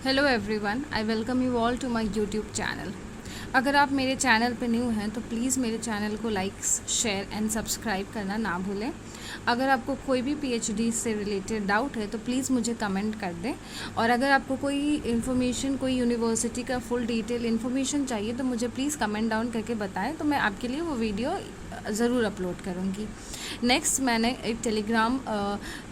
Hello everyone, I welcome you all to my YouTube channel. अगर आप मेरे channel पर न्यू हैं तो प्लीज़ मेरे चैनल को लाइक, शेयर एंड सब्सक्राइब करना ना भूलें। अगर आपको कोई भी पीएचडी से रिलेटेड डाउट है तो प्लीज़ मुझे कमेंट कर दें। और अगर आपको कोई इन्फॉर्मेशन, कोई यूनिवर्सिटी का फुल डिटेल इन्फॉर्मेशन चाहिए तो मुझे प्लीज़ कमेंट डाउन करके बताएं, तो मैं आपके लिए वो वीडियो ज़रूर अपलोड करूँगी। नेक्स्ट, मैंने एक टेलीग्राम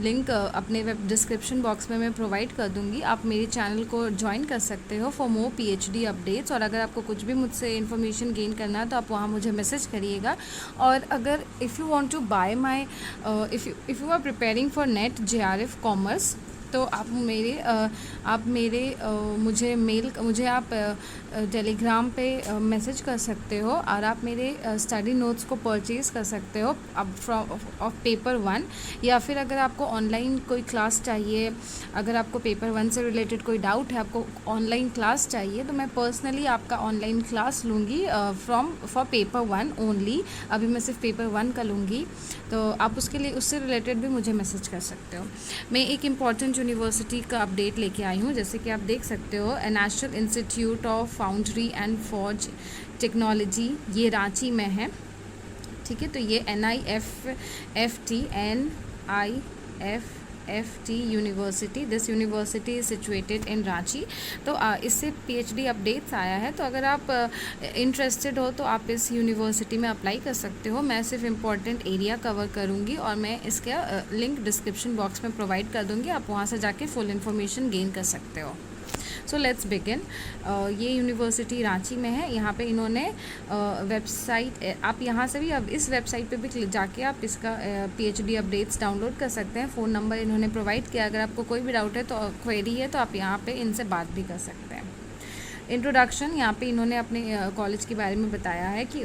लिंक अपने वेब डिस्क्रिप्शन बॉक्स में मैं प्रोवाइड कर दूँगी। आप मेरे चैनल को ज्वाइन कर सकते हो फॉर मोर पीएचडी अपडेट्स। और अगर आपको कुछ भी मुझसे इन्फॉर्मेशन गेन करना है तो आप वहाँ मुझे मैसेज करिएगा। और अगर if you want to buy my if you are preparing for NET JRF commerce, तो मुझे आप टेलीग्राम पे मैसेज कर सकते हो और आप मेरे स्टडी नोट्स को परचेज़ कर सकते हो अब फ्रॉम ऑफ पेपर वन। या फिर अगर आपको ऑनलाइन कोई क्लास चाहिए, अगर आपको पेपर वन से रिलेटेड कोई डाउट है, आपको ऑनलाइन क्लास चाहिए, तो मैं पर्सनली आपका ऑनलाइन क्लास लूँगी फॉर पेपर वन ओनली। अभी मैं सिर्फ पेपर वन का लूँगी, तो आप उससे रिलेटेड भी मुझे मैसेज कर सकते हो। मैं एक इम्पॉर्टेंट यूनिवर्सिटी का अपडेट लेके आई हूँ। जैसे कि आप देख सकते हो, national institute of foundry and forge technology, ये रांची में है। ठीक है, तो ये NIFT university, this university is situated in Ranchi. तो इससे पीएचडी अपडेट्स आया है। तो अगर आप इंटरेस्टेड हो तो आप इस यूनिवर्सिटी में अप्लाई कर सकते हो। मैं सिर्फ इम्पॉर्टेंट एरिया कवर करूँगी और मैं इसका लिंक डिस्क्रिप्शन बॉक्स में प्रोवाइड कर दूँगी। आप वहाँ से जाके फुल इन्फॉर्मेशन गेन कर सकते हो। So let's begin. ये यूनिवर्सिटी रांची में है। यहाँ पे इन्होंने वेबसाइट, आप यहाँ से भी, अब इस वेबसाइट पे भी जाके आप इसका पीएचडी अपडेट्स डाउनलोड कर सकते हैं। फ़ोन नंबर इन्होंने प्रोवाइड किया। अगर आपको कोई भी डाउट है तो क्वेरी है तो आप यहाँ पे इनसे बात भी कर सकते हैं। इंट्रोडक्शन, यहाँ पे इन्होंने अपने कॉलेज के बारे में बताया है कि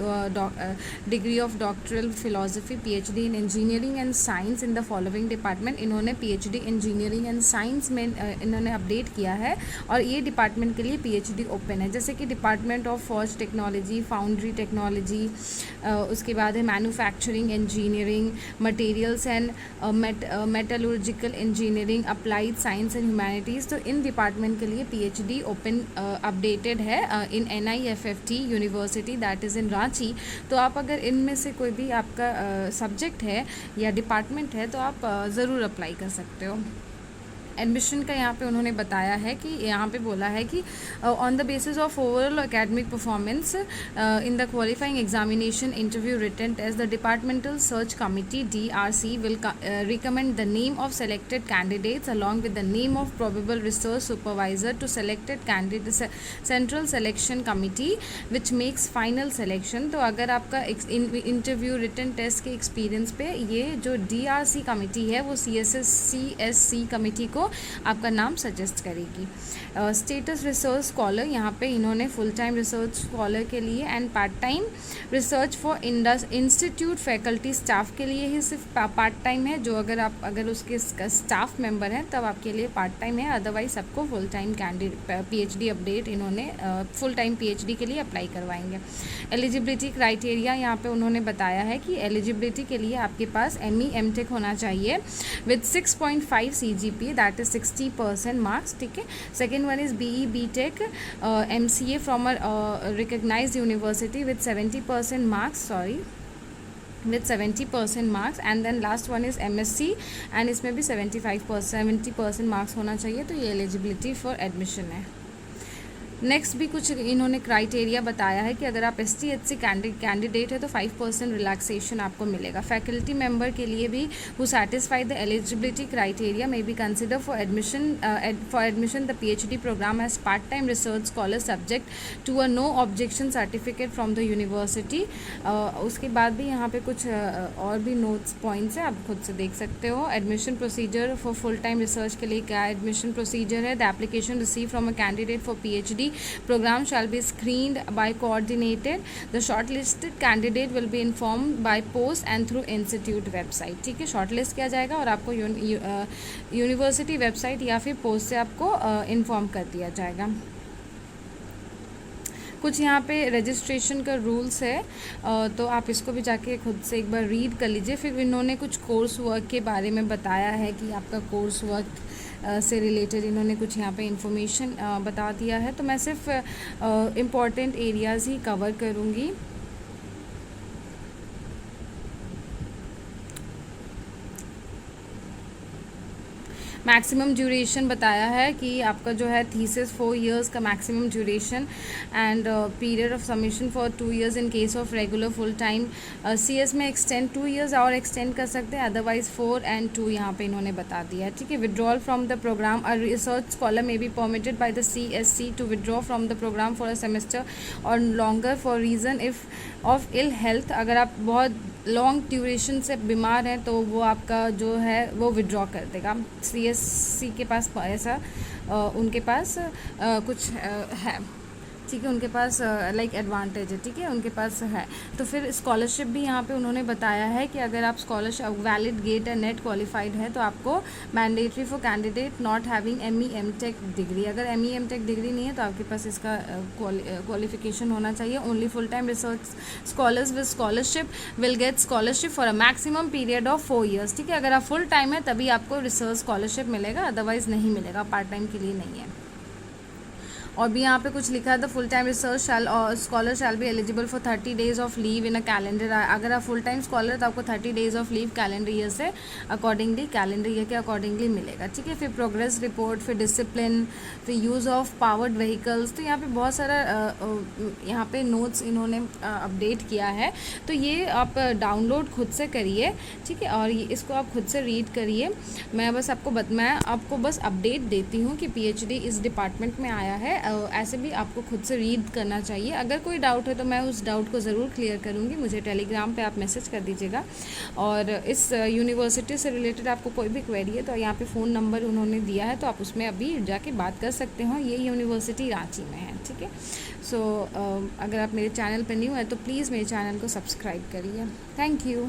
degree of doctoral philosophy, PhD in engineering and science in the following department. इन्होंने पीएचडी इंजीनियरिंग एंड साइंस में इन्होंने अपडेट किया है और ये डिपार्टमेंट के लिए पीएचडी ओपन है। जैसे कि department of forge technology, foundry technology, उसके बाद है manufacturing engineering, materials and metallurgical engineering, applied science and humanities. तो इन डिपार्टमेंट के लिए पीएचडी ओपन अपडेटेड है इन NIFT university, that is in Ranchi. तो आप अगर इनमें से कोई भी आपका सब्जेक्ट है या डिपार्टमेंट है तो आप ज़रूर अप्लाई कर सकते हो। एडमिशन का यहाँ पे उन्होंने बताया है कि यहाँ पे बोला है कि on the basis of overall academic performance in the qualifying examination interview written test, the departmental search committee DRC will recommend the name of selected candidates along with the name of probable research supervisor to selected candidate central selection committee which makes final selection. तो अगर आपका interview written test के experience पे ये जो DRC committee है वो CSC committee को आपका नाम सजेस्ट करेगी। स्टेटस रिसर्च स्कॉलर, यहाँ पे इन्होंने फुल टाइम रिसर्च स्कॉलर के लिए and part time research for institute faculty staff के लिए ही सिर्फ पार्ट टाइम है। जो अगर उसके स्टाफ मेंबर हैं तब आपके लिए पार्ट टाइम है, अदरवाइज सबको फुल टाइम पीएचडी अपडेट इन्होंने फुल टाइम पीएचडी के लिए अप्लाई करवाएंगे। एलिजिबिलिटी क्राइटेरिया, यहाँ पे उन्होंने बताया है कि एलिजिबिलिटी के लिए आपके पास ME MTech होना चाहिए with 6.5 CGPA, that is 60% marks. ठीक है। Second one is BE BTech MCA from a recognized university with 70% marks, with 70% marks. And then last one is MSc and इसमें भी 70% मार्क्स होना चाहिए। तो ये एलिजिबिलिटी फॉर एडमिशन है। नेक्स्ट भी कुछ इन्होंने क्राइटेरिया बताया है कि अगर आप ST HC कैंडिडेट है तो 5% रिलैक्सेशन आपको मिलेगा। फैकल्टी मेंबर के लिए भी who satisfy the eligibility criteria may be consider for admission the PhD program as part time research scholar subject to a no objection certificate from the university. उसके बाद भी यहाँ पे कुछ और भी नोट्स पॉइंट्स हैं, आप खुद से देख सकते हो। Admission procedure for full time research के लिए क्या एडमिशन प्रोसीजर है? The application receive from a candidate for PhD program shall be screened by coordinated. The shortlisted candidate will be informed by post and through institute website. ठीक है, shortlist किया जाएगा और आपको यूनिवर्सिटी वेबसाइट या फिर post से आपको इन्फॉर्म कर दिया जाएगा। कुछ यहाँ पे रजिस्ट्रेशन का रूल्स है, तो आप इसको भी जाके खुद से एक बार रीड कर लीजिए। फिर इन्होंने कुछ कोर्स वर्क के बारे में बताया है कि आपका कोर्स वर्क से रिलेटेड इन्होंने कुछ यहाँ पे इंफॉर्मेशन बता दिया है। तो मैं सिर्फ इम्पॉर्टेंट एरियाज़ ही कवर करूँगी। मैक्सिमम ड्यूरेशन बताया है कि आपका जो है थीसिस 4 इयर्स का maximum duration, and period of submission for 2 years in case of regular full time. CS में एक्सटेंड 2 इयर्स और एक्सटेंड कर सकते हैं, अदरवाइज 4 and 2 यहाँ पे इन्होंने बता दिया है। ठीक है, withdrawal from the program, a research scholar may be permitted by the CSC to withdraw from the program for a semester or longer for reason if of ill health. अगर आप बहुत लॉन्ग ड्यूरेशन से बीमार हैं तो वो आपका जो है वो विड्रॉ कर देगा। CSC के पास ऐसा उनके पास कुछ है, ठीक है, उनके पास लाइक एडवांटेज है, ठीक है, उनके पास है। तो फिर स्कॉलरशिप भी यहाँ पे उन्होंने बताया है कि अगर आप स्कॉलरशिप वैलिड गेट या नेट क्वालिफाइड है तो आपको mandatory for candidate not having ME MTech degree. अगर ME MTech डिग्री नहीं है तो आपके पास इसका क्वालिफिकेशन होना चाहिए। Only full time research scholars with scholarship will get scholarship for a maximum period of 4 years. ठीक है, अगर आप फुल टाइम है तभी आपको रिसर्च स्कॉलरशिप मिलेगा, अदरवाइज नहीं मिलेगा, पार्ट टाइम के लिए नहीं है। और भी यहाँ पे कुछ लिखा है, the full time research scholar shall be eligible for 30 days of leave in a calendar. अगर आप फुल टाइम स्कॉलर तो आपको 30 days of leave calendar year से अकॉर्डिंगली कैलेंडर ईयर के अकॉर्डिंगली मिलेगा। ठीक है, फिर प्रोग्रेस रिपोर्ट, फिर डिसिप्लिन, फिर यूज़ ऑफ पावर्ड व्हीकल्स। तो यहाँ पे बहुत सारा यहाँ पे नोट्स इन्होंने अपडेट किया है, तो ये आप डाउनलोड खुद से करिए। ठीक है, और इसको आप खुद से रीड करिए। मैं आपको बस अपडेट देती हूँ कि PhD इस डिपार्टमेंट में आया है। ऐसे भी आपको खुद से रीड करना चाहिए। अगर कोई डाउट है तो मैं उस डाउट को ज़रूर क्लियर करूँगी, मुझे टेलीग्राम पे आप मैसेज कर दीजिएगा। और इस यूनिवर्सिटी से रिलेटेड आपको कोई भी क्वेरी है तो यहाँ पे फ़ोन नंबर उन्होंने दिया है, तो आप उसमें अभी जाके बात कर सकते हो। ये यूनिवर्सिटी रांची में है। ठीक है, सो अगर आप मेरे चैनल पर न्यू है तो प्लीज़ मेरे चैनल को सब्सक्राइब करिए। Thank you.